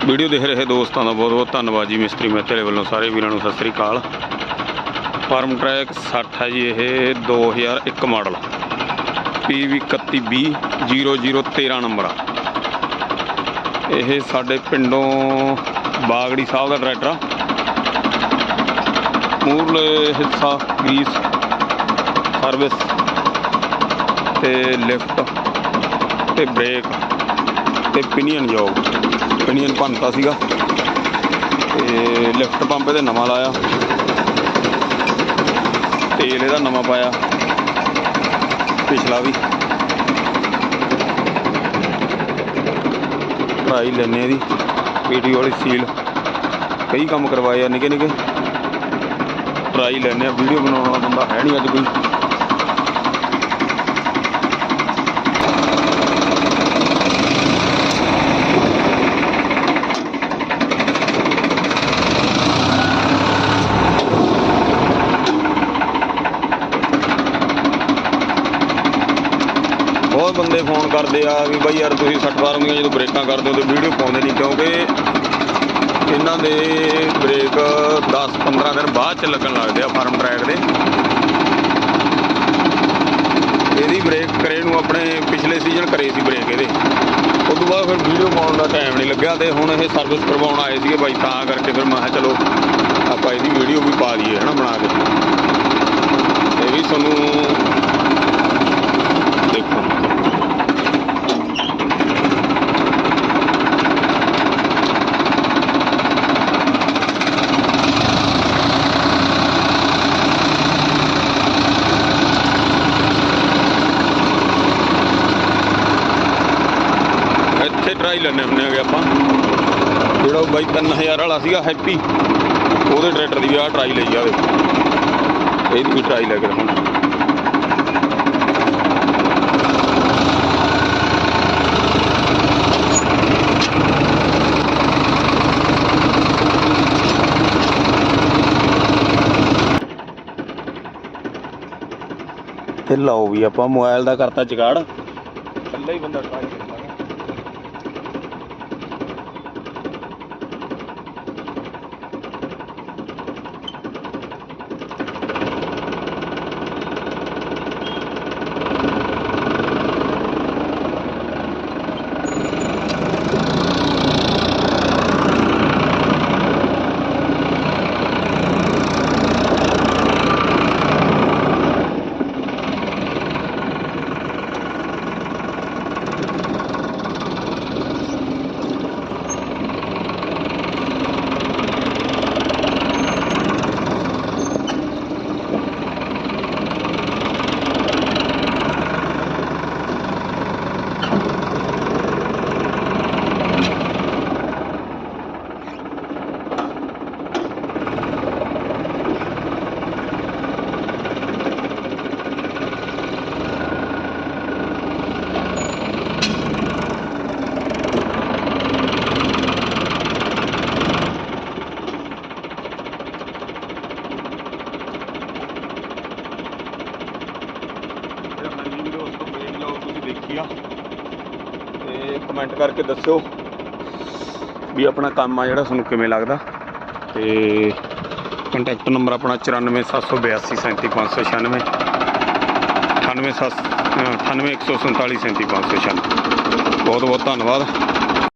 Video देख रहे दोस्तों का बहुत बहुत धन्यवाद जी। मिस्त्री मेहते वालों सारे वीरों को सत श्री अकाल। फार्म ट्रैक 60 है जी, ये 2001 मॉडल PV 3120 नंबर आ। ये साडे पिंडों बागड़ी साहब का ट्रैक्टर आ। मूरले हिस्सा ग्रीस सर्विस ते लिफ्ट ते ब्रेक ते पिनियन जॉब। पिनियन भनता सीगा ते लिफ्ट पंप इहदे नवां लाया, तेल इहदा नवां पाया, पिछला भी ट्राई लैने दी पीटी वाली सील, कई काम करवाए निके निके ट्राई लैने। वीडियो बनाने वाला बंदा है नहीं अज कोई। बहुत बंदे फोन करते आ भी बई यार तुसीं 60 फार्म दी जो ब्रेकां करते हो तो वीडियो पाउंदे नहीं, क्योंकि इन्हां दे ब्रेक 10-15 दिन बाद च लगन लगदे आ। फार्म ट्रैक दे इहदी ब्रेक करे नूं अपने पिछले सीजन करे सी ब्रेक इहदे, उस तो बाद फिर वीडियो पाउण दा टाइम नहीं लग्या ते हुण इह सर्विस करवाउण आए सीगे बाई, तां करके फिर मैं कहा चलो आपां इहदी वीडियो भी पा दईए है ना बना के। ये भी तुहानूं देखो इत्थे ट्राई लैने हुंदे आगे आपां। जिहड़ा बाई 3000 वाला सीगा हैप्पी, ਉਹਦੇ ट्रैक्टर की भी आ ट्राई लई जावे, ਇਹਦੀ भी ट्राई लैके रखना। ਤੇ ਲਓ ਵੀ ਆਪਾਂ ਮੋਬਾਈਲ ਦਾ ਕਰਤਾ ਜਗਾੜ, ਇਕੱਲਾ ਹੀ ਬੰਦਾ ਟਰਾਈ ਕਰਦਾ। कमेंट करके दस्यो भी अपना काम आ जिहड़ा तुहानूं किवें लगदा। ते कंटैक्ट नंबर अपना 94 782 37 596 98 147 37 596। बहुत बहुत धन्नवाद।